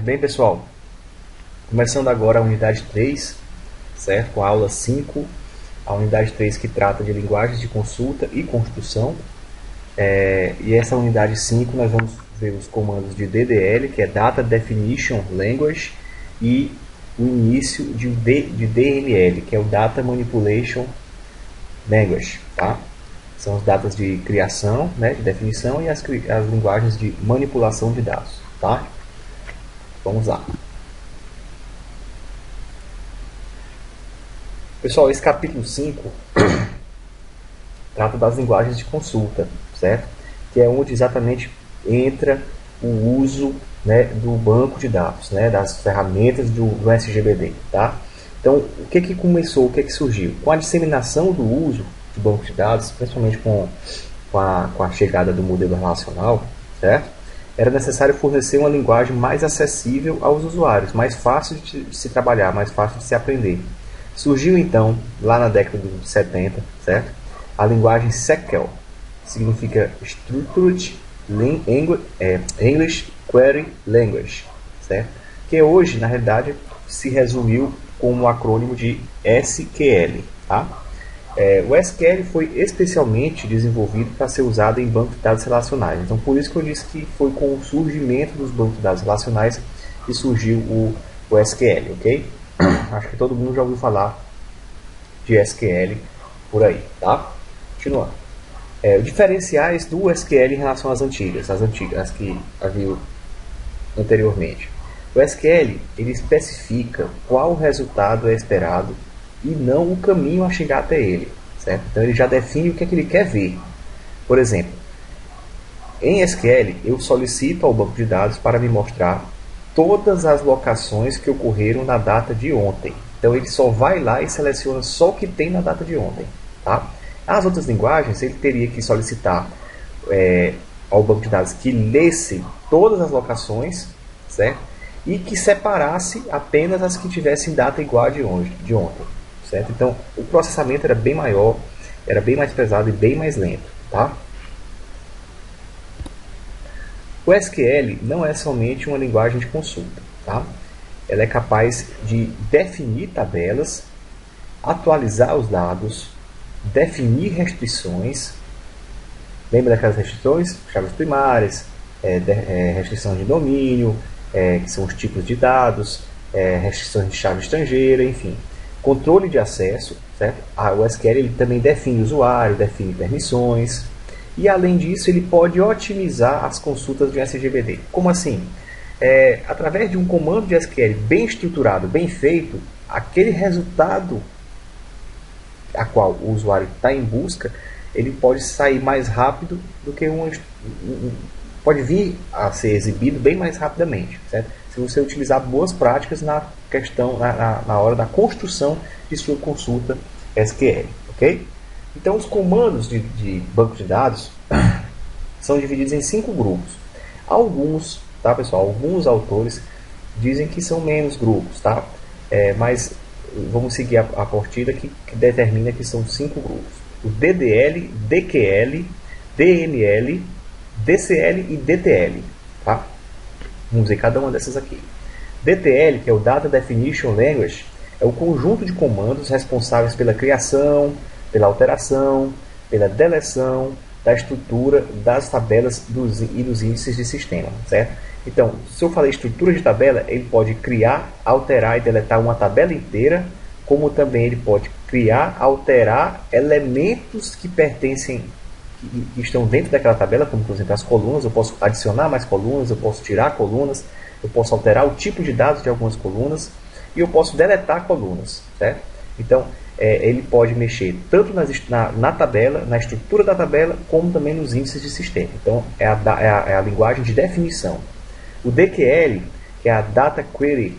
Bem, pessoal, começando agora a unidade 3, certo? Com a aula 5, a unidade 3 que trata de linguagens de consulta e construção. E essa unidade 5 nós vamos ver os comandos de DDL, que é Data Definition Language, e o início de DML, que é o Data Manipulation Language, tá? São as datas de criação, né, de definição, e as linguagens de manipulação de dados, tá? Vamos lá. Pessoal, esse capítulo 5 trata das linguagens de consulta, certo? Que é onde exatamente entra o uso, né, do banco de dados, né, das ferramentas do SGBD, tá? Então, o que começou, o que surgiu? Com a disseminação do uso do banco de dados, principalmente com a chegada do modelo relacional, certo? Era necessário fornecer uma linguagem mais acessível aos usuários, mais fácil de se trabalhar, mais fácil de se aprender. Surgiu então, lá na década de 70, certo? A linguagem SQL, significa Structured English Query Language, certo? Que hoje, na realidade, se resumiu como o acrônimo de SQL, tá? O SQL foi especialmente desenvolvido para ser usado em bancos de dados relacionais. Então, por isso que eu disse que foi com o surgimento dos bancos de dados relacionais que surgiu o SQL, ok? Acho que todo mundo já ouviu falar de SQL por aí, tá? Continuando. Os diferenciais do SQL em relação às antigas, as que havia anteriormente. O SQL, ele especifica qual resultado é esperado e não o caminho a chegar até ele, certo? Então ele já define o que é que ele quer ver. Por exemplo, em SQL eu solicito ao banco de dados para me mostrar todas as locações que ocorreram na data de ontem. Então ele só vai lá e seleciona só o que tem na data de ontem, tá? As outras linguagens ele teria que solicitar ao banco de dados que lesse todas as locações, certo? E que separasse apenas as que tivessem data igual a de ontem, certo? Então o processamento era bem maior, era bem mais pesado e bem mais lento, tá? O SQL não é somente uma linguagem de consulta, tá? Ela é capaz de definir tabelas, atualizar os dados, definir restrições. Lembra daquelas restrições? Chaves primárias, restrição de domínio, que são os tipos de dados, restrições de chave estrangeira, enfim. Controle de acesso, certo? O SQL ele também define usuário, define permissões. E além disso, ele pode otimizar as consultas de SGBD. Como assim? Através de um comando de SQL bem estruturado, bem feito, aquele resultado a qual o usuário está em busca, ele pode sair mais rápido do que pode vir a ser exibido bem mais rapidamente, certo? Se você utilizar boas práticas na hora da construção de sua consulta SQL, ok? Então, os comandos de banco de dados são divididos em 5 grupos. Alguns, tá, pessoal? Alguns autores dizem que são menos grupos, tá? Mas vamos seguir a partida que determina que são 5 grupos. O DDL, DQL, DML, DCL e DTL, tá? Vamos ver cada uma dessas aqui. DTL, que é o Data Definition Language, é o conjunto de comandos responsáveis pela criação, pela alteração, pela deleção da estrutura das tabelas e dos índices de sistema, certo? Então, se eu falei estrutura de tabela, ele pode criar, alterar e deletar uma tabela inteira, como também ele pode criar, alterar elementos que pertencem, que estão dentro daquela tabela, como por exemplo as colunas. Eu posso adicionar mais colunas, eu posso tirar colunas, eu posso alterar o tipo de dados de algumas colunas e eu posso deletar colunas, certo? Então, ele pode mexer tanto na tabela, na estrutura da tabela, como também nos índices de sistema. Então, é a linguagem de definição. O DQL, que é a Data Query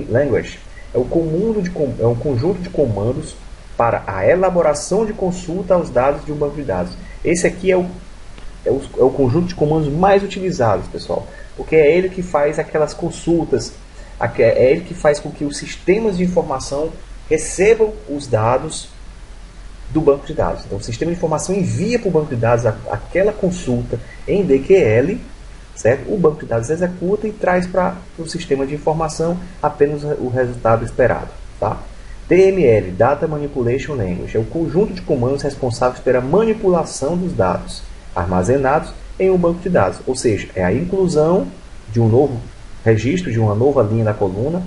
Language, é um conjunto de comandos para a elaboração de consulta aos dados de um banco de dados. Esse aqui é o conjunto de comandos mais utilizados, pessoal, porque é ele que faz aquelas consultas, é ele que faz com que os sistemas de informação recebam os dados do banco de dados. Então, o sistema de informação envia para o banco de dados aquela consulta em DQL, certo? O banco de dados executa e traz para o sistema de informação apenas o resultado esperado. Tá? DML, Data Manipulation Language, é o conjunto de comandos responsáveis pela manipulação dos dados armazenados em um banco de dados, ou seja, é a inclusão de um novo registro, de uma nova linha da coluna,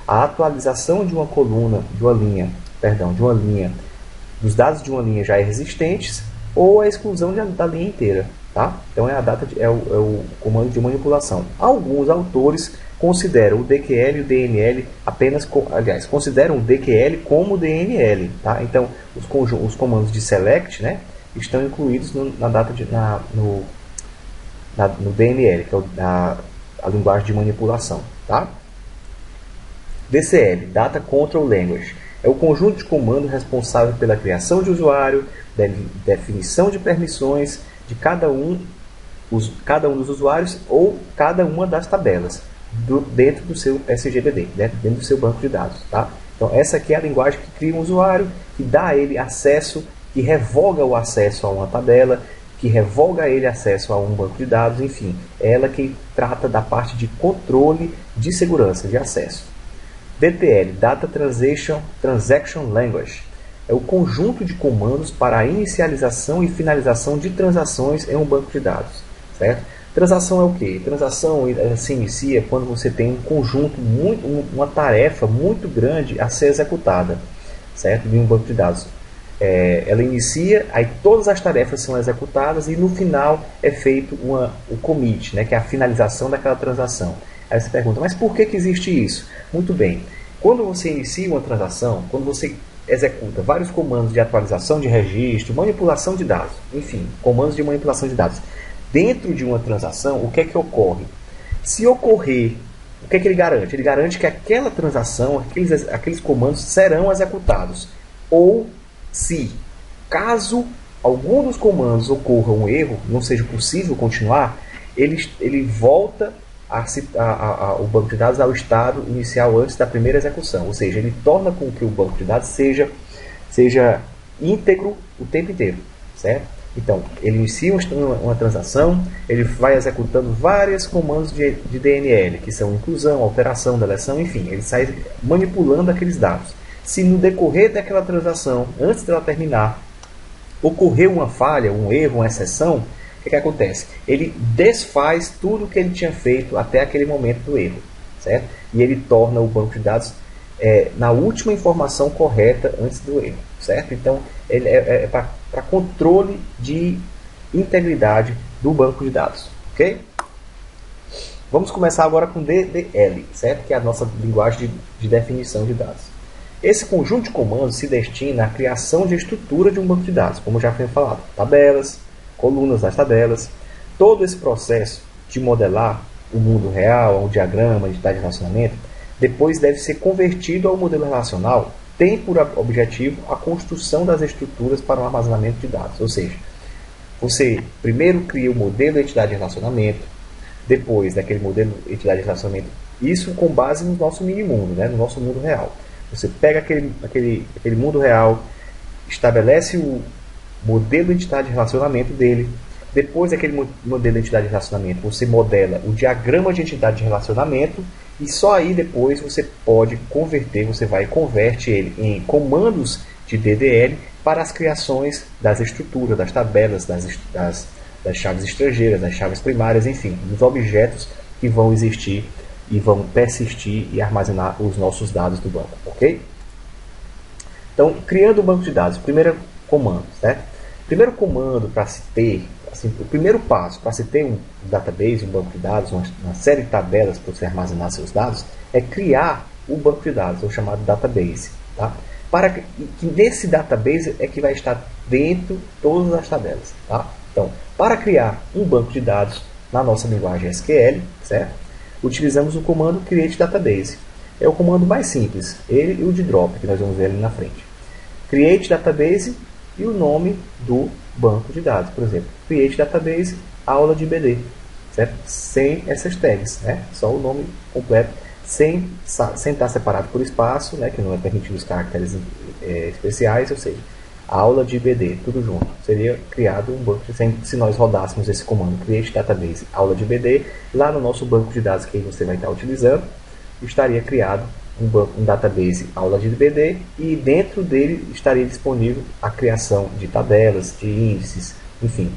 a atualização de uma coluna, de uma linha dos dados de uma linha já existentes, ou a exclusão da linha inteira. Tá? Então é o comando de manipulação. Alguns autores consideram o DQL e o DNL consideram o DQL como o DNL. Tá? Então os comandos de select, né, estão incluídos no DNL, que é a linguagem de manipulação. Tá? DCL, Data Control Language, é o conjunto de comandos responsável pela criação de usuário, definição de permissões de cada um dos usuários ou cada uma das tabelas dentro do seu SGBD, dentro do seu banco de dados. Tá? Então essa aqui é a linguagem que cria um usuário, que dá a ele acesso, que revoga o acesso a uma tabela, que revoga a ele acesso a um banco de dados, enfim, é ela que trata da parte de controle de segurança, de acesso. DTL, Data Transaction Language, é o conjunto de comandos para a inicialização e finalização de transações em um banco de dados. Certo? Transação é o quê? Transação se inicia quando você tem um conjunto, uma tarefa muito grande a ser executada, certo? De um banco de dados. Ela inicia, aí todas as tarefas são executadas e no final é feito o commit, né, que é a finalização daquela transação. Aí você pergunta, mas por que existe isso? Muito bem, quando você inicia uma transação, quando você executa vários comandos de atualização de registro, manipulação de dados, enfim, comandos de manipulação de dados, dentro de uma transação, o que é que ocorre? Se ocorrer, o que é que ele garante? Ele garante que aquela transação, aqueles comandos serão executados. Ou se, caso algum dos comandos ocorra um erro, não seja possível continuar, ele volta o banco de dados ao estado inicial antes da primeira execução. Ou seja, ele torna com que o banco de dados seja íntegro o tempo inteiro. Certo? Então, ele inicia uma transação, ele vai executando vários comandos de DNL, que são inclusão, alteração, deleção, enfim, ele sai manipulando aqueles dados. Se no decorrer daquela transação, antes dela terminar, ocorreu uma falha, um erro, uma exceção, o que acontece? Ele desfaz tudo o que ele tinha feito até aquele momento do erro, certo? E ele torna o banco de dados na última informação correta antes do erro, certo? Então, ele é para controle de integridade do banco de dados, ok? Vamos começar agora com DDL, certo? Que é a nossa linguagem de definição de dados. Esse conjunto de comandos se destina à criação de estrutura de um banco de dados, como já foi falado, tabelas, colunas das tabelas. Todo esse processo de modelar o mundo real, um diagrama, entidade de relacionamento, depois deve ser convertido ao modelo relacional, tem por objetivo a construção das estruturas para o armazenamento de dados. Ou seja, você primeiro cria o modelo de entidade de relacionamento, depois daquele modelo de entidade de relacionamento, isso com base no nosso mini-mundo, né, no nosso mundo real. Você pega aquele mundo real, estabelece o modelo de entidade de relacionamento dele, depois daquele modelo de entidade de relacionamento, você modela o diagrama de entidade de relacionamento, e só aí depois você pode converter, você vai e converte ele em comandos de DDL para as criações das estruturas, das tabelas, das chaves estrangeiras, das chaves primárias, enfim, dos objetos que vão existir e vão persistir e armazenar os nossos dados do banco, ok? Então, criando o banco de dados, primeiro comando, certo? Primeiro comando para se ter, assim, o primeiro passo para se ter um database, um banco de dados, uma série de tabelas para você armazenar seus dados, é criar o banco de dados, ou chamado database. Tá? Para que nesse database é que vai estar dentro todas as tabelas. Tá? Então, para criar um banco de dados na nossa linguagem SQL, certo? Utilizamos o comando create database. É o comando mais simples, ele e o de drop, que nós vamos ver ali na frente. Create database e o nome do banco de dados, por exemplo, create database aula de BD, certo? Sem essas tags, né? Só o nome completo, sem estar separado por espaço, né? Que não é permitido os caracteres especiais, ou seja, aula de IBD, tudo junto. Seria criado um banco, se nós rodássemos esse comando create database aula de IBD, lá no nosso banco de dados que você vai estar utilizando, estaria criado um database aula de IBD e dentro dele estaria disponível a criação de tabelas, de índices, enfim,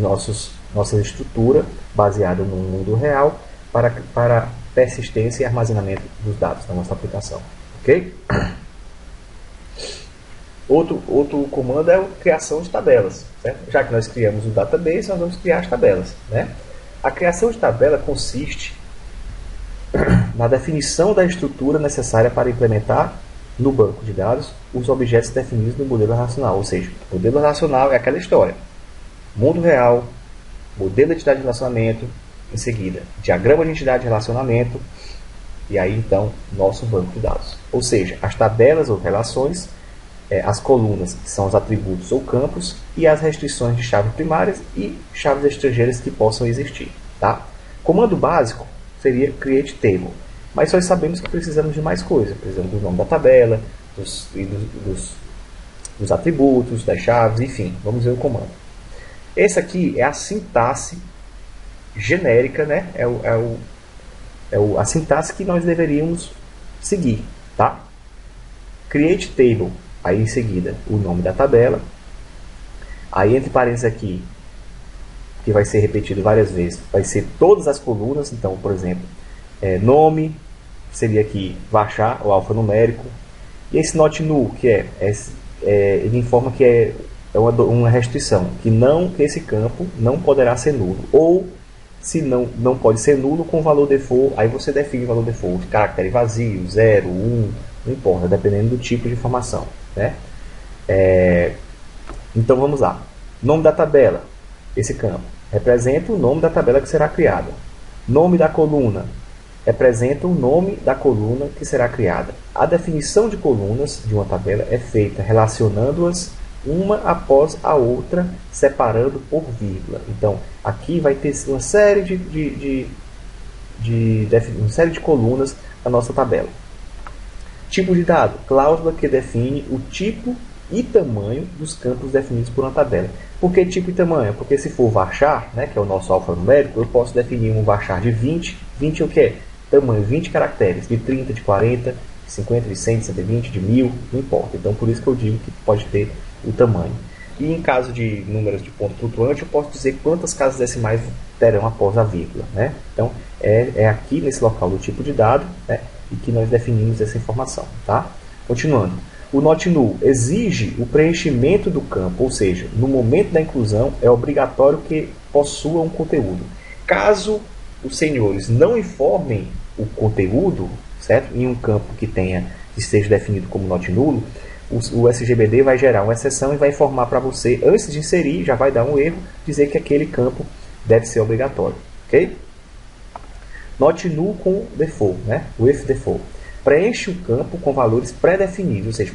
nossa estrutura baseada no mundo real para persistência e armazenamento dos dados da nossa aplicação. Ok? Outro comando é a criação de tabelas. Certo? Já que nós criamos o database, nós vamos criar as tabelas. Né? A criação de tabela consiste na definição da estrutura necessária para implementar no banco de dados os objetos definidos no modelo relacional. Ou seja, o modelo relacional é aquela história. Mundo real, modelo de entidade de relacionamento, em seguida, diagrama de entidade de relacionamento, e aí então, nosso banco de dados. Ou seja, as tabelas ou relações, as colunas, que são os atributos ou campos, e as restrições de chaves primárias e chaves estrangeiras que possam existir. Tá? Comando básico seria create table, mas nós sabemos que precisamos de mais coisas. Precisamos do nome da tabela, dos atributos, das chaves, enfim, vamos ver o comando. Esse aqui é a sintaxe genérica, né? A sintaxe que nós deveríamos seguir, tá? Create table, aí em seguida o nome da tabela, aí entre parênteses aqui, que vai ser repetido várias vezes, vai ser todas as colunas. Então, por exemplo, nome seria aqui varchar, o alfanumérico, e esse not null, que ele informa que é uma restrição, que esse campo não poderá ser nulo, ou se não pode ser nulo com valor default, aí você define o valor default, caractere vazio, 0, 1, não importa, dependendo do tipo de informação. Né? Então vamos lá. Nome da tabela, esse campo, representa o nome da tabela que será criada. Nome da coluna, representa o nome da coluna que será criada. A definição de colunas de uma tabela é feita relacionando-as uma após a outra, separando por vírgula. Então, aqui vai ter uma série de colunas na nossa tabela. Tipo de dado, cláusula que define o tipo e tamanho dos campos definidos por uma tabela. Por que tipo e tamanho? Porque se for varchar, né, que é o nosso alfanumérico, eu posso definir um varchar de 20 é o que? Tamanho, 20 caracteres, de 30, de 40, de 50, de 100, de 120, de 1000, não importa. Então, por isso que eu digo que pode ter o tamanho. E em caso de números de ponto flutuante, eu posso dizer quantas casas decimais terão após a vírgula. Né? Então, é aqui nesse local do tipo de dado, né, e que nós definimos essa informação. Tá? Continuando. O not null exige o preenchimento do campo, ou seja, no momento da inclusão é obrigatório que possua um conteúdo. Caso os senhores não informem o conteúdo, certo? Em um campo que esteja definido como not nulo, o SGBD vai gerar uma exceção e vai informar para você, antes de inserir, já vai dar um erro, dizer que aquele campo deve ser obrigatório. Ok? Not null com default, né? With default. Preenche o campo com valores pré-definidos, ou seja,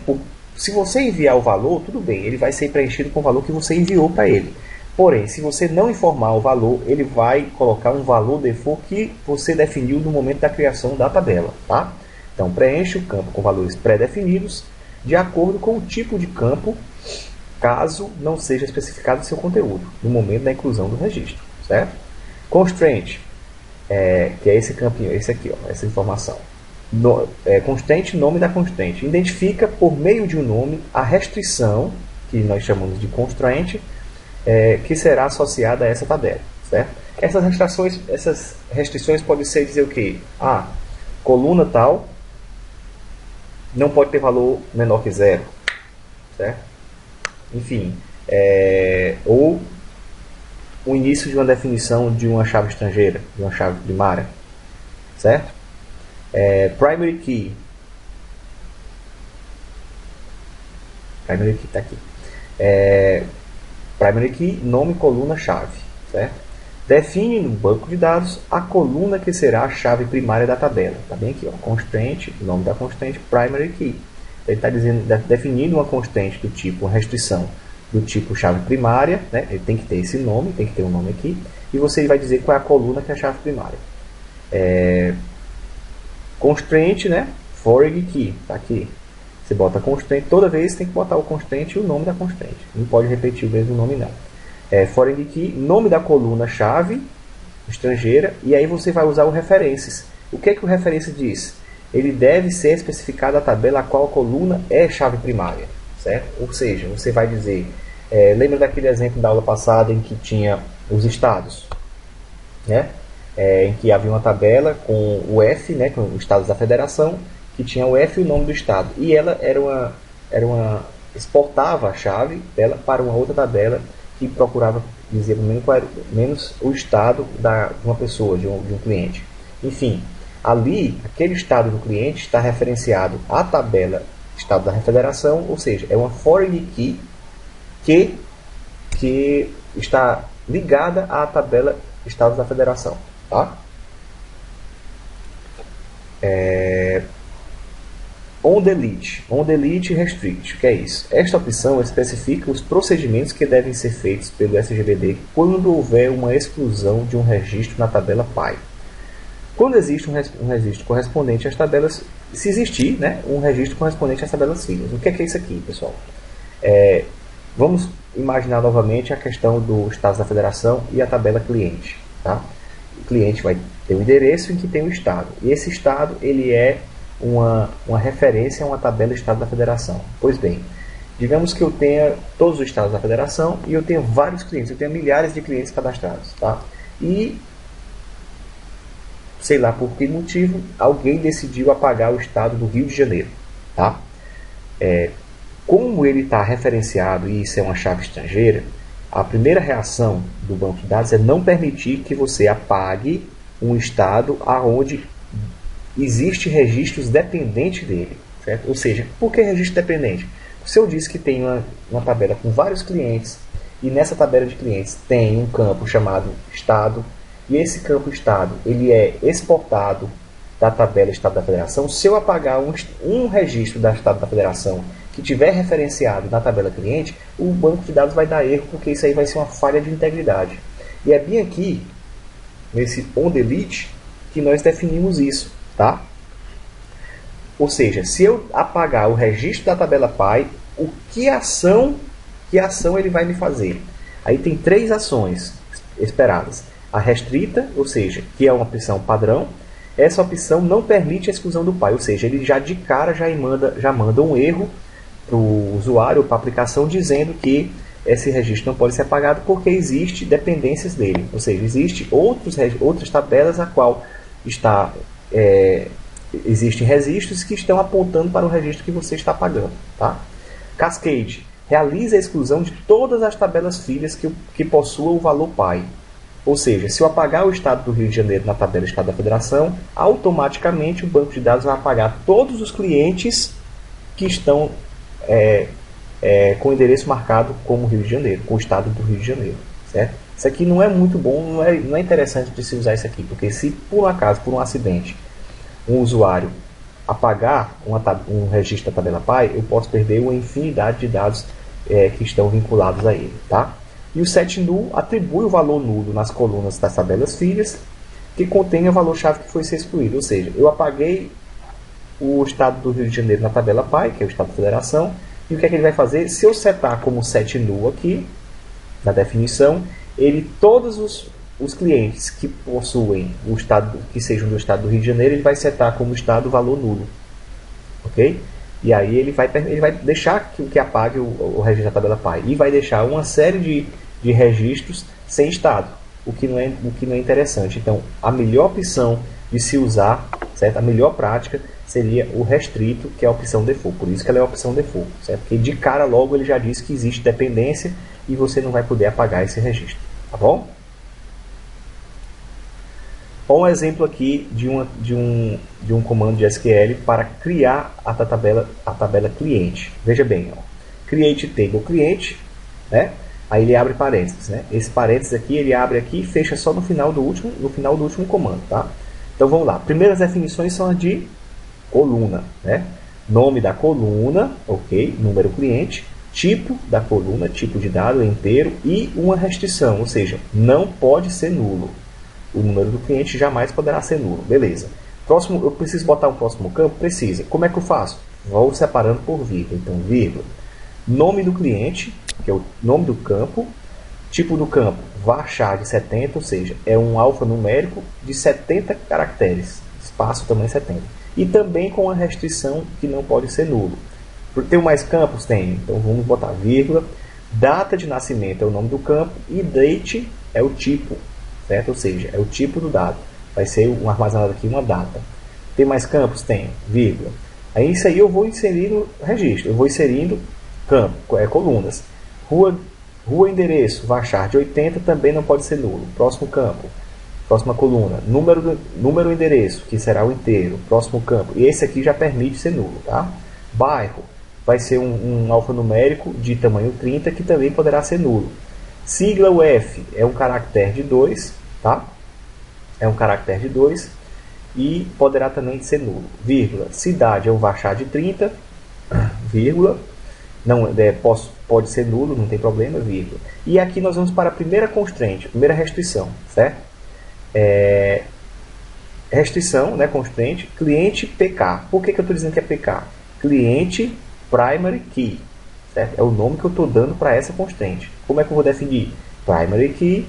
se você enviar o valor, tudo bem, ele vai ser preenchido com o valor que você enviou para ele. Porém, se você não informar o valor, ele vai colocar um valor default que você definiu no momento da criação da tabela. Tá? Então, preenche o campo com valores pré-definidos de acordo com o tipo de campo, caso não seja especificado seu conteúdo, no momento da inclusão do registro. Certo? Constraint, que é esse campinho, esse aqui, ó, essa informação. Constraint, nome da constraint. Identifica por meio de um nome a restrição, que nós chamamos de constraint, que será associada a essa tabela. Certo? Essas restrições podem ser dizer o quê? Coluna tal não pode ter valor menor que 0. Certo? Enfim, ou o início de uma definição de uma chave estrangeira, de uma chave primária. Certo? Primary key. Primary key está aqui. Primary key, nome, coluna, chave. Certo? Define no banco de dados a coluna que será a chave primária da tabela. Está bem aqui, ó, constraint, nome da constraint, primary key. Ele está definindo uma constraint do tipo, uma restrição do tipo chave primária, né? Ele tem que ter esse nome, tem que ter um nome aqui, e você vai dizer qual é a coluna que é a chave primária. Constraint, né? Foreign key, tá aqui. Você bota constraint, toda vez tem que botar o constraint e o nome da constraint. Não pode repetir o mesmo nome não. Foreign key, nome da coluna-chave estrangeira, e aí você vai usar o referências. O que é que o referência diz? Ele deve ser especificado a tabela a qual a coluna é chave primária, certo? Ou seja, você vai dizer, lembra daquele exemplo da aula passada em que tinha os estados, né? Em que havia uma tabela com o F, né, com os estados da federação, que tinha o F e o nome do estado, e ela exportava a chave dela para uma outra tabela que procurava dizer menos o estado de uma pessoa, de um cliente. Enfim, ali, aquele estado do cliente está referenciado à tabela estado da federação, ou seja, é uma foreign key que está ligada à tabela estados da federação. Tá? On delete restrict, que é isso? Esta opção especifica os procedimentos que devem ser feitos pelo SGBD quando houver uma exclusão de um registro na tabela PY. Quando existe um registro correspondente às tabelas, se existir, né, um registro correspondente às tabelas filhas. O que é isso aqui, pessoal? Vamos imaginar novamente a questão do estado da federação e a tabela cliente. Tá? O cliente vai ter um endereço em que tem o estado, e esse estado ele é uma referência a uma tabela estado da federação. Pois bem, digamos que eu tenha todos os estados da federação e eu tenho vários clientes, eu tenho milhares de clientes cadastrados, tá? E sei lá por que motivo alguém decidiu apagar o estado do Rio de Janeiro, tá? Como ele está referenciado e isso é uma chave estrangeira, a primeira reação do banco de dados é não permitir que você apague um estado aonde existe registros dependentes dele, certo? Ou seja, por que registro dependente? Se eu disse que tem uma tabela com vários clientes e nessa tabela de clientes tem um campo chamado estado e esse campo estado ele é exportado da tabela estado da federação, se eu apagar um registro da estado da federação que tiver referenciado na tabela cliente, o banco de dados vai dar erro porque isso aí vai ser uma falha de integridade. E é bem aqui, nesse onDelete, que nós definimos isso. Tá? Ou seja, se eu apagar o registro da tabela PY, que ação ele vai me fazer? Aí tem três ações esperadas. A restrita, ou seja, que é uma opção padrão. Essa opção não permite a exclusão do PY, ou seja, ele já de cara já manda um erro para o usuário, para a aplicação, dizendo que esse registro não pode ser apagado porque existe dependências dele. Ou seja, existe outras tabelas a qual existem registros que estão apontando para o registro que você está apagando. Tá? Cascade. Realiza a exclusão de todas as tabelas filhas que possuam o valor PY. Ou seja, se eu apagar o estado do Rio de Janeiro na tabela Estado da Federação, automaticamente o banco de dados vai apagar todos os clientes que estão com o endereço marcado como Rio de Janeiro, com o estado do Rio de Janeiro. Certo? Isso aqui não é muito bom, não é interessante de se usar isso aqui, porque se por um acaso, por um acidente, um usuário apagar um registro da tabela PY, eu posso perder uma infinidade de dados que estão vinculados a ele. Tá? E o setNull atribui o valor nulo nas colunas das tabelas filhas que contém o valor-chave que foi ser excluído. Ou seja, eu apaguei o estado do Rio de Janeiro na tabela PY, que é o estado da federação, e o que é que ele vai fazer? Se eu setar como setNull aqui, na definição, todos os clientes que possuem o estado, que sejam do estado do Rio de Janeiro, ele vai setar como estado o valor nulo. Ok? E aí ele vai deixar que apague o registro da tabela PY. E vai deixar uma série de registros sem estado, o que não é interessante. Então, a melhor opção de se usar, certo? A melhor prática seria o restrito, que é a opção default. Por isso que ela é a opção default, certo? Porque de cara logo ele já diz que existe dependência e você não vai poder apagar esse registro. Tá bom? Um exemplo aqui de um comando de SQL para criar a tabela cliente. Veja bem, ó, create table cliente, né? Aí ele abre parênteses, né? Esse parênteses aqui ele abre aqui e fecha só no final do último comando, tá? Então vamos lá. Primeiras definições são as de coluna, né? Nome da coluna, ok? Número cliente, tipo da coluna, tipo de dado inteiro e uma restrição, ou seja, não pode ser nulo. O número do cliente jamais poderá ser nulo. Beleza. Próximo, eu preciso botar um próximo campo? Precisa. Como é que eu faço? Vou separando por vírgula. Então, vírgula. Nome do cliente, que é o nome do campo. Tipo do campo, varchar de 70, ou seja, é um alfanumérico de 70 caracteres. Espaço também 70. E também com a restrição que não pode ser nulo. Tem mais campos? Tem. Então vamos botar vírgula. Data de nascimento é o nome do campo e date é o tipo, certo? Ou seja, é o tipo do dado. Vai ser um armazenado aqui uma data. Tem mais campos? Tem. Vírgula. Aí isso aí eu vou inserindo registro. Eu vou inserindo colunas. Rua endereço, varchar de 80 também não pode ser nulo. Próximo campo. Próxima coluna. Número endereço, que será o inteiro. Próximo campo. E esse aqui já permite ser nulo, tá? Bairro. Vai ser um alfanumérico de tamanho 30, que também poderá ser nulo. Sigla UF é um caractere de 2, tá? É um caractere de 2 e poderá também ser nulo. Vírgula. Cidade é um varchar de 30, vírgula. Não, pode ser nulo, não tem problema, vírgula. E aqui nós vamos para a primeira constraint, primeira restrição, certo? Restrição, né, constraint, cliente PK. Por que eu estou dizendo que é PK? Cliente Primary Key, certo? É o nome que eu estou dando para essa constraint. Como é que eu vou definir? Primary Key,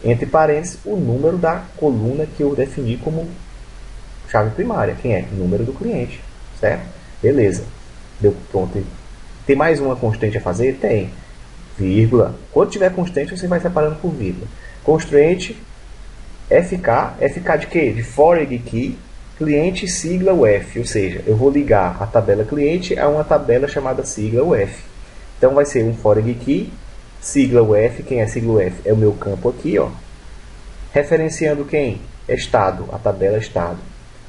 entre parênteses, o número da coluna que eu defini como chave primária. Quem é? O número do cliente, certo? Beleza. Deu pronto. Tem mais uma constraint a fazer? Tem. Vírgula. Quando tiver constraint, você vai separando por vírgula. Constraint FK de quê? De foreign key, cliente sigla UF. Ou seja, eu vou ligar a tabela cliente a uma tabela chamada sigla UF. Então vai ser um foreign key, sigla UF. Quem é sigla UF? É o meu campo aqui, ó. Referenciando quem? Estado, a tabela estado.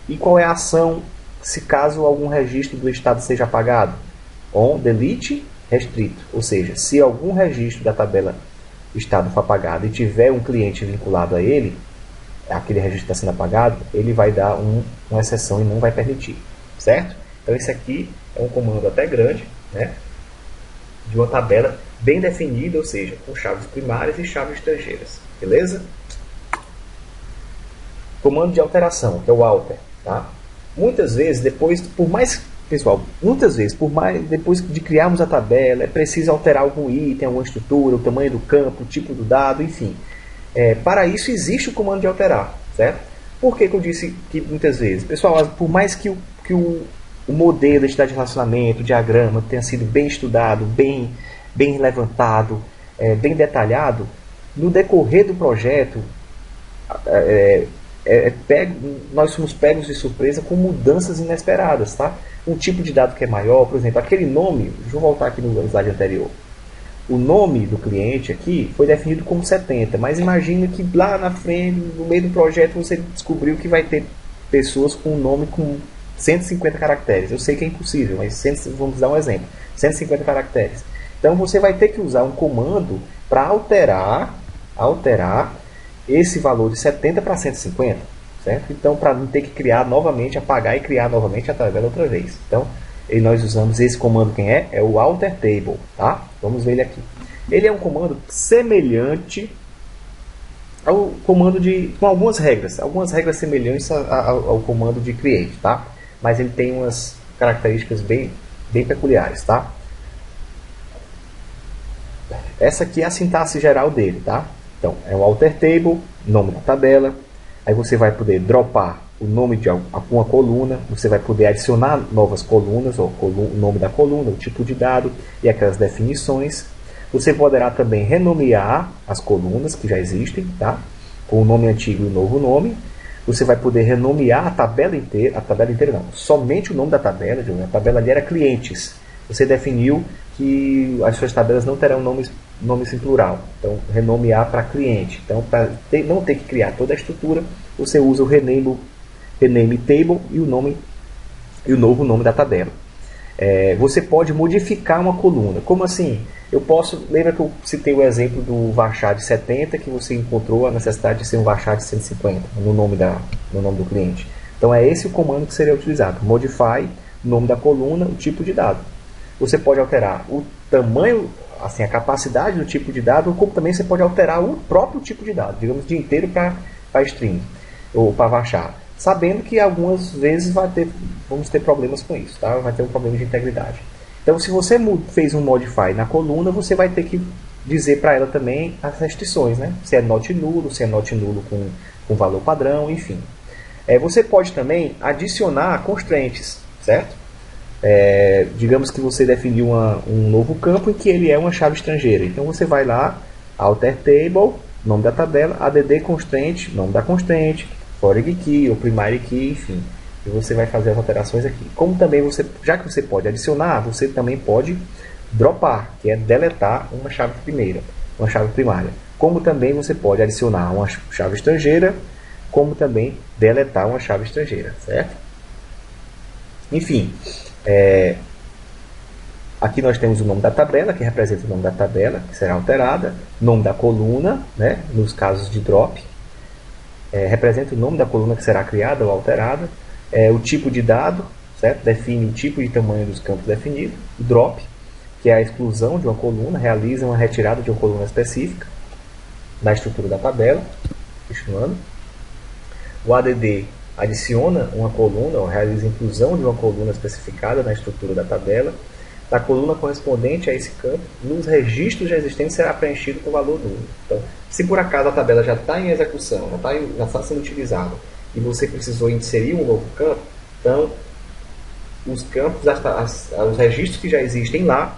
E qual é a ação se caso algum registro do estado seja apagado? On, delete, restrito. Ou seja, se algum registro da tabela estado for apagado e tiver um cliente vinculado a ele, aquele registro está sendo apagado, ele vai dar uma exceção e não vai permitir. Certo? Então esse aqui é um comando até grande, né? De uma tabela bem definida, ou seja, com chaves primárias e chaves estrangeiras. Beleza? Comando de alteração, que é o alter. Tá? Muitas vezes, depois de criarmos a tabela, é preciso alterar algum item, alguma estrutura, o tamanho do campo, o tipo do dado, enfim. Para isso existe o comando de alterar, certo? Por que eu disse que muitas vezes? Pessoal, por mais que o modelo de estado de relacionamento, o diagrama, tenha sido bem estudado, bem levantado, bem detalhado, no decorrer do projeto, nós somos pegos de surpresa com mudanças inesperadas, tá? Um tipo de dado que é maior, por exemplo, aquele nome, deixa eu voltar aqui no slide anterior. O nome do cliente aqui foi definido como 70, mas imagina que lá na frente, no meio do projeto, você descobriu que vai ter pessoas com um nome com 150 caracteres. Eu sei que é impossível, mas vamos dar um exemplo. 150 caracteres. Então você vai ter que usar um comando para alterar esse valor de 70 para 150, certo? Então, para não ter que criar novamente, apagar e criar novamente a tabela outra vez. Então, nós usamos esse comando, quem é? É o alter table, tá? Vamos ver ele aqui. Ele é um comando semelhante ao comando com algumas regras semelhantes ao comando de create, tá? Mas ele tem umas características bem peculiares, tá? Essa aqui é a sintaxe geral dele, tá? Então, é o alter table, nome da tabela. Aí você vai poder dropar o nome de uma coluna. Você vai poder adicionar novas colunas, ou o nome da coluna, o tipo de dado e aquelas definições. Você poderá também renomear as colunas que já existem, tá? Com o nome antigo e o novo nome. Você vai poder renomear a tabela inteira não, somente o nome da tabela. A tabela ali era clientes. Você definiu que as suas tabelas não terão nomes em plural. Então, renomear para cliente. Então, para não ter que criar toda a estrutura, você usa o rename table e o novo nome da tabela. Você pode modificar uma coluna. Como assim? Lembra que eu citei o exemplo do varchar de 70, que você encontrou a necessidade de ser um varchar de 150 no nome do cliente. Então, é esse o comando que seria utilizado. Modify, nome da coluna, o tipo de dado. Você pode alterar o tamanho, assim, a capacidade do tipo de dado, como também você pode alterar o próprio tipo de dado, digamos, de inteiro para string, ou para varchar. sabendo que algumas vezes vamos ter problemas com isso, tá? Vai ter um problema de integridade. Então, se você fez um modify na coluna, você vai ter que dizer para ela também as restrições, né? Se é not nulo, se é not nulo com valor padrão, enfim. Você pode também adicionar constraints, certo? Digamos que você definiu um novo campo em que ele é uma chave estrangeira. Então você vai lá, alter table, nome da tabela, add constraint, nome da constraint, foreign key ou primary key, enfim. E você vai fazer as alterações aqui. Como também já que você pode adicionar, você também pode dropar, que é deletar uma chave primária. Como também você pode adicionar uma chave estrangeira, como também deletar uma chave estrangeira, certo? Enfim, aqui nós temos o nome da tabela, que representa o nome da tabela, que será alterada, nome da coluna, né, nos casos de drop, representa o nome da coluna que será criada ou alterada, o tipo de dado, certo? Define o tipo de tamanho dos campos definidos, o drop, que é a exclusão de uma coluna, realiza uma retirada de uma coluna específica da estrutura da tabela, continuando. O add adiciona uma coluna, ou realiza a inclusão de uma coluna especificada na estrutura da tabela. Da coluna correspondente a esse campo, nos registros já existentes será preenchido com valor nulo. Então, se por acaso a tabela já está em execução, já está sendo utilizada, e você precisou inserir um novo campo, então os campos, os registros que já existem lá,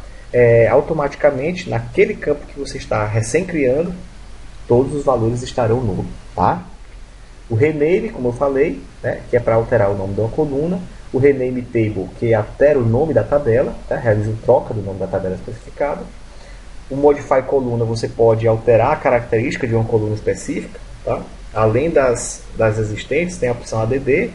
automaticamente, naquele campo que você está recém-criando, todos os valores estarão nulos, tá? O rename, como eu falei, né, que é para alterar o nome de uma coluna. O rename table, que altera o nome da tabela, tá? Realiza a troca do nome da tabela especificada. O modify coluna, você pode alterar a característica de uma coluna específica, tá? Além das existentes, tem a opção add,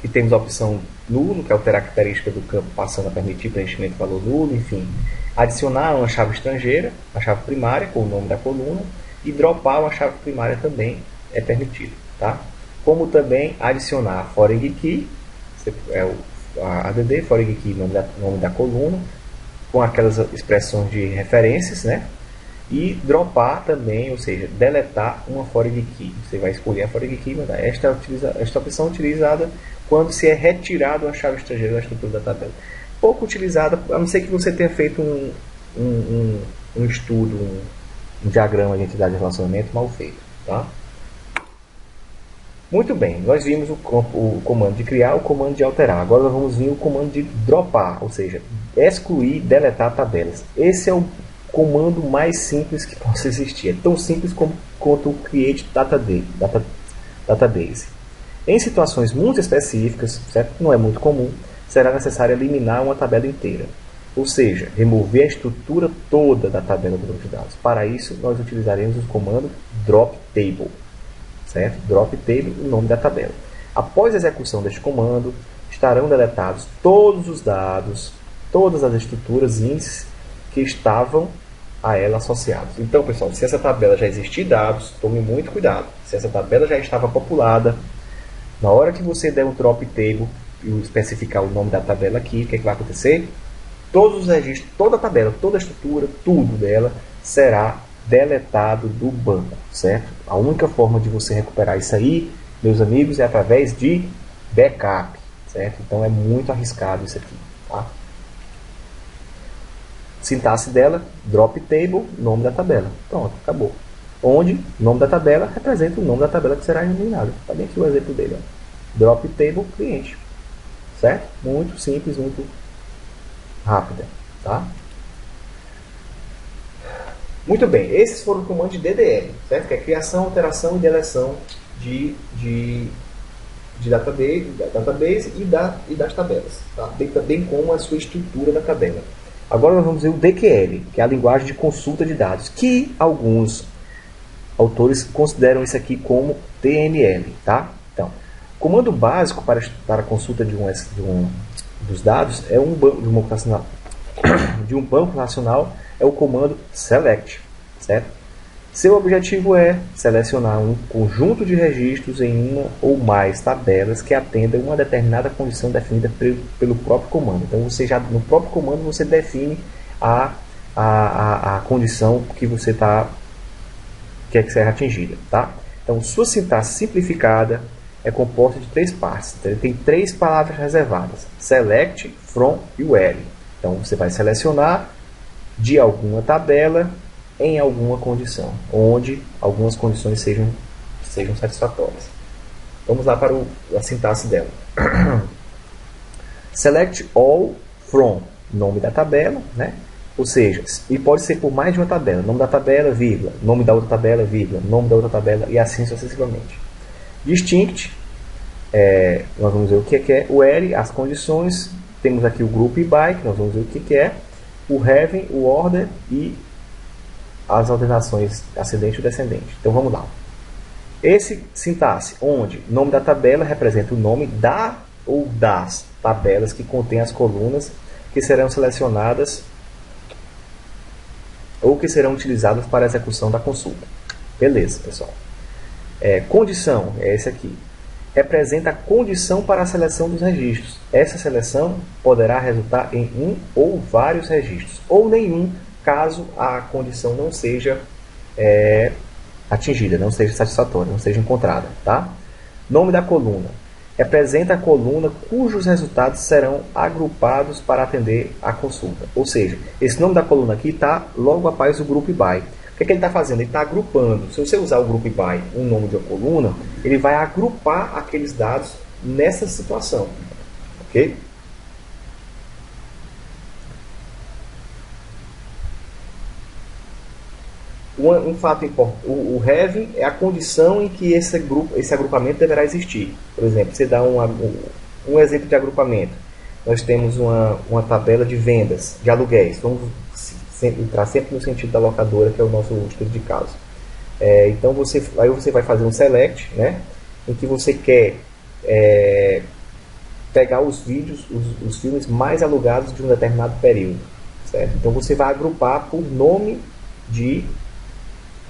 que temos a opção nulo, que altera a característica do campo, passando a permitir preenchimento de valor nulo, enfim. Adicionar uma chave estrangeira, a chave primária, com o nome da coluna, e dropar uma chave primária também é permitido, tá? Como também adicionar foreign key, a add, foreign key, nome da coluna, com aquelas expressões de referências, né? E dropar também, ou seja, deletar uma foreign key. Você vai escolher a foreign key e mandar. Esta opção é utilizada quando se é retirado uma chave estrangeira da estrutura da tabela. Pouco utilizada, a não ser que você tenha feito um estudo, um diagrama de entidade de relacionamento mal feito, tá? Muito bem, nós vimos o comando de criar, o comando de alterar. Agora nós vamos ver o comando de dropar, ou seja, excluir, deletar tabelas. Esse é o comando mais simples que possa existir. É tão simples quanto o create database. Em situações muito específicas, certo? Não é muito comum, será necessário eliminar uma tabela inteira. Ou seja, remover a estrutura toda da tabela do banco de dados. Para isso, nós utilizaremos o comando drop table. Certo? Drop table, o nome da tabela. Após a execução deste comando, estarão deletados todos os dados, todas as estruturas índices que estavam a ela associados. Então, pessoal, se essa tabela já existir dados, tome muito cuidado. Se essa tabela já estava populada, na hora que você der um drop table e especificar o nome da tabela aqui, o que vai acontecer? Todos os registros, toda a tabela, toda a estrutura, tudo dela será deletado do banco, certo? A única forma de você recuperar isso aí, meus amigos, é através de backup, certo? Então é muito arriscado isso aqui, tá? Sintaxe dela, drop table, nome da tabela. Pronto, acabou. Onde o nome da tabela representa o nome da tabela que será eliminada. Está bem aqui o exemplo dele, ó. Drop table cliente, certo? Muito simples, muito rápida, tá? Muito bem, esses foram os comandos de DDL, certo? Que é criação, alteração e deleção de database e das tabelas, tá? Bem como a sua estrutura da tabela. Agora nós vamos ver o DQL, que é a linguagem de consulta de dados, que alguns autores consideram isso aqui como TML, tá? Então, comando básico para a consulta dos dados é de um banco nacional é o comando select, certo? Seu objetivo é selecionar um conjunto de registros em uma ou mais tabelas que atendam uma determinada condição definida pelo próprio comando. Então, no próprio comando você define a condição que você quer que seja atingida, tá? Então, sua sintaxe simplificada é composta de 3 partes. Então, ele tem 3 palavras reservadas: select, from e where. Então, você vai selecionar de alguma tabela em alguma condição, onde algumas condições sejam satisfatórias. Vamos lá para a sintaxe dela. Select all from, nome da tabela, né? Ou seja, e pode ser por mais de uma tabela. Nome da tabela, vírgula. Nome da outra tabela, vírgula. Nome da outra tabela e assim sucessivamente. Distinct, nós vamos ver o que é. O where, as condições. Temos aqui o group e by, que nós vamos ver o que é. O having, o order e as ordenações ascendente e descendente. Então vamos lá. Esse sintaxe, onde nome da tabela representa o nome da ou das tabelas que contêm as colunas que serão selecionadas ou que serão utilizadas para a execução da consulta. Beleza, pessoal. Condição, é esse aqui. Representa a condição para a seleção dos registros. Essa seleção poderá resultar em um ou vários registros, ou nenhum, caso a condição não seja atingida, não seja satisfatória, não seja encontrada. Tá? Nome da coluna. Representa a coluna cujos resultados serão agrupados para atender a consulta. Ou seja, esse nome da coluna aqui está logo após do group by. O que ele está fazendo? Ele está agrupando. Se você usar o group by, um nome de uma coluna, ele vai agrupar aqueles dados nessa situação. Ok? Um fato importante, o having é a condição em que esse agrupamento deverá existir. Por exemplo, você dá um exemplo de agrupamento. Nós temos uma tabela de vendas, de aluguéis. Vamos entrar sempre no sentido da locadora, que é o nosso estudo de caso. Então, aí você vai fazer um select, né, em que você quer pegar os vídeos, os filmes mais alugados de um determinado período. Certo? Então, você vai agrupar por nome de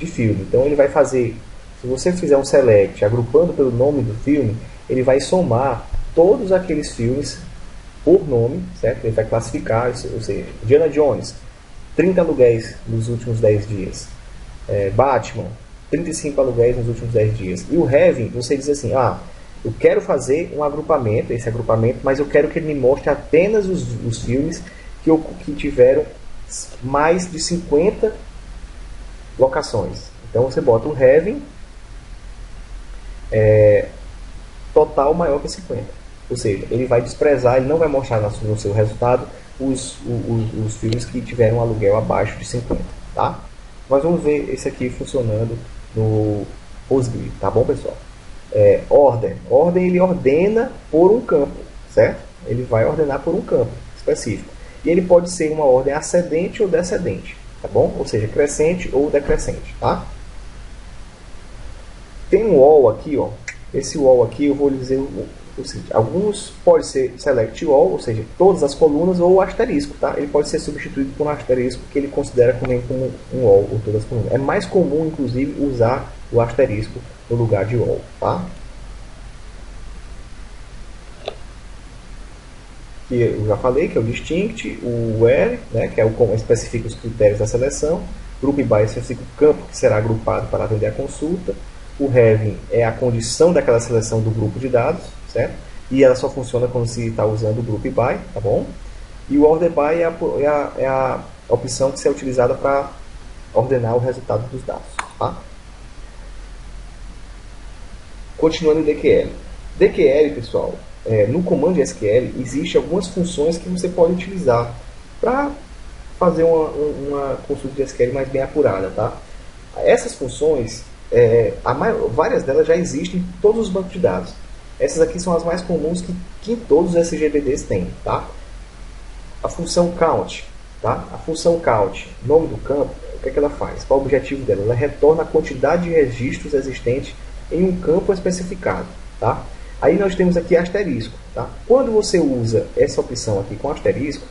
filme. Então ele vai fazer, se você fizer um select agrupando pelo nome do filme, ele vai somar todos aqueles filmes por nome, certo? Ele vai classificar, ou seja, Indiana Jones, 30 aluguéis nos últimos 10 dias. Batman, 35 aluguéis nos últimos 10 dias. E o having, você diz assim, eu quero fazer um agrupamento, esse agrupamento, mas eu quero que ele me mostre apenas os filmes que tiveram mais de 50 locações. Então você bota o having total maior que 50. Ou seja, ele vai desprezar, ele não vai mostrar no seu resultado os filmes que tiveram um aluguel abaixo de 50. Tá? Nós vamos ver esse aqui funcionando no PostGrid. Tá bom, pessoal? Order. Ordem, ele ordena por um campo. Certo? Ele vai ordenar por um campo específico. E ele pode ser uma ordem ascendente ou descendente. Tá bom? Ou seja, crescente ou decrescente, tá? Tem um all aqui, ó. Esse all aqui eu vou lhe dizer o seguinte: alguns pode ser select all, ou seja, todas as colunas, ou asterisco, tá? Ele pode ser substituído por um asterisco que ele considera também como um all, ou todas as colunas. É mais comum, inclusive, usar o asterisco no lugar de all, tá? Que eu já falei, que é o distinct, o where, né, que é o como especifica os critérios da seleção, group by especifica o campo que será agrupado para atender a consulta, o having é a condição daquela seleção do grupo de dados, certo? E ela só funciona quando se está usando o group by, tá bom? E o order by é a opção que será utilizada para ordenar o resultado dos dados, tá? Continuando em DQL. DQL, pessoal, no comando SQL existem algumas funções que você pode utilizar para fazer uma consulta de SQL mais bem apurada, tá? Essas funções, várias delas já existem em todos os bancos de dados. Essas aqui são as mais comuns que todos os SGBDs têm, tá? A função count, tá? A função count, nome do campo, o que ela faz? Qual é o objetivo dela? Ela retorna a quantidade de registros existentes em um campo especificado, tá? Aí nós temos aqui asterisco, tá? Quando você usa essa opção aqui com asterisco,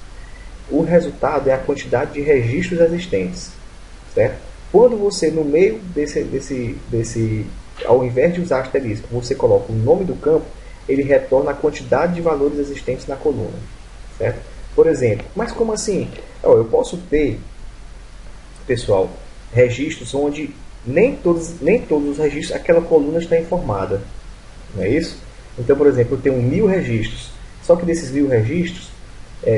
o resultado é a quantidade de registros existentes, certo? Quando você, no meio ao invés de usar asterisco, você coloca o nome do campo, ele retorna a quantidade de valores existentes na coluna, certo? Por exemplo, mas como assim? Eu posso ter, pessoal, registros onde nem todos os registros, aquela coluna está informada. Não é isso? Então, por exemplo, eu tenho 1000 registros. Só que desses 1000 registros,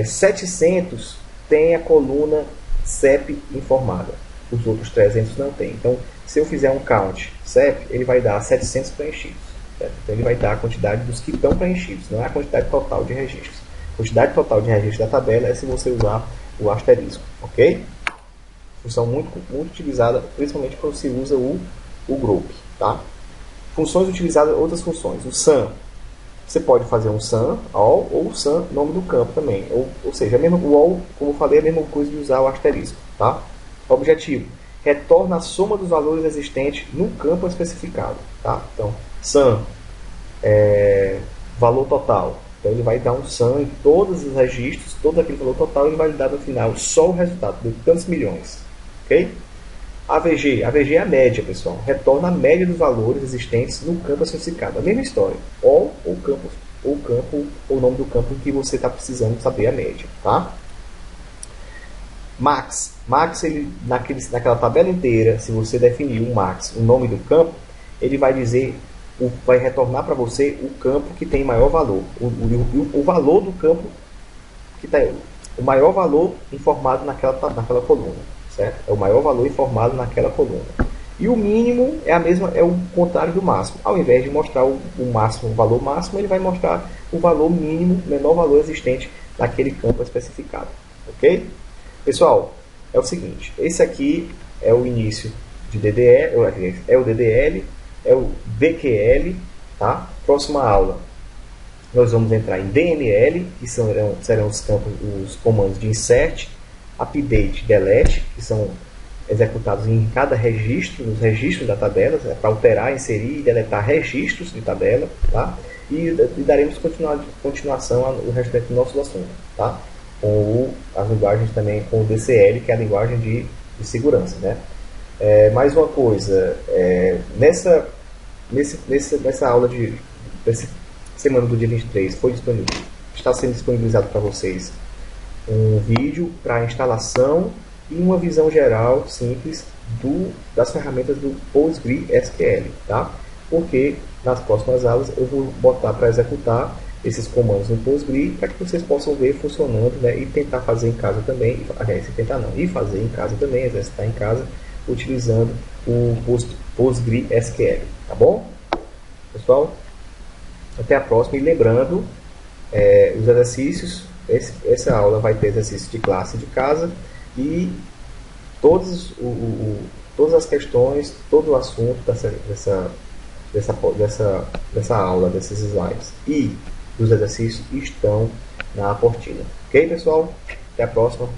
700 tem a coluna CEP informada. Os outros 300 não tem. Então, se eu fizer um count CEP, ele vai dar 700 preenchidos. Certo? Então, ele vai dar a quantidade dos que estão preenchidos, não é a quantidade total de registros. A quantidade total de registros da tabela é se você usar o asterisco. Ok? Função muito utilizada, principalmente quando se usa o group. Tá? Funções utilizadas, outras funções. O sum. Você pode fazer um sum all ou o sum nome do campo também. Ou seja, o all, como eu falei, é a mesma coisa de usar o asterisco. Tá? Objetivo. Retorna a soma dos valores existentes no campo especificado. Tá? Então, sum, valor total. Então, ele vai dar um sum em todos os registros, todo aquele valor total, ele vai dar no final só o resultado de tantos milhões. Ok? AVG. AVG é a média, pessoal. Retorna a média dos valores existentes no campo especificado. A mesma história. All ou campo, ou o nome do campo em que você está precisando saber a média. Tá? Max. Max, ele, naquela tabela inteira, se você definir um max, o nome do campo, ele vai dizer, vai retornar para você o campo que tem maior valor. O valor do campo que está o maior valor informado naquela coluna. Certo? É o maior valor informado naquela coluna. E o mínimo é o contrário do máximo. Ao invés de mostrar o máximo, o valor máximo, ele vai mostrar o valor mínimo, o menor valor existente naquele campo especificado. Ok? Pessoal, é o seguinte, esse aqui é o início de DDL, é o DDL, é o DQL, tá? Próxima aula, nós vamos entrar em DNL, que serão os comandos de insert, update, delete, que são executados em cada registro, nos registros da tabela, para alterar, inserir e deletar registros de tabela, tá? E daremos continuação ao restante do nosso assunto, tá? Com as linguagens também, com o DCL, que é a linguagem de segurança, né? Mais uma coisa, nessa aula dessa semana do dia 23, está sendo disponibilizado para vocês um vídeo para instalação e uma visão geral simples das ferramentas do PostgreSQL, tá? Porque nas próximas aulas eu vou botar para executar esses comandos no Postgre para que vocês possam ver funcionando, né? E tentar fazer em casa também, e fazer em casa também, exercitar em casa utilizando o PostgreSQL, tá bom? Pessoal, até a próxima, e lembrando os exercícios. Essa aula vai ter exercício de classe de casa e todas as questões, todo o assunto dessa aula, desses slides e dos exercícios estão na apostila. Ok, pessoal? Até a próxima.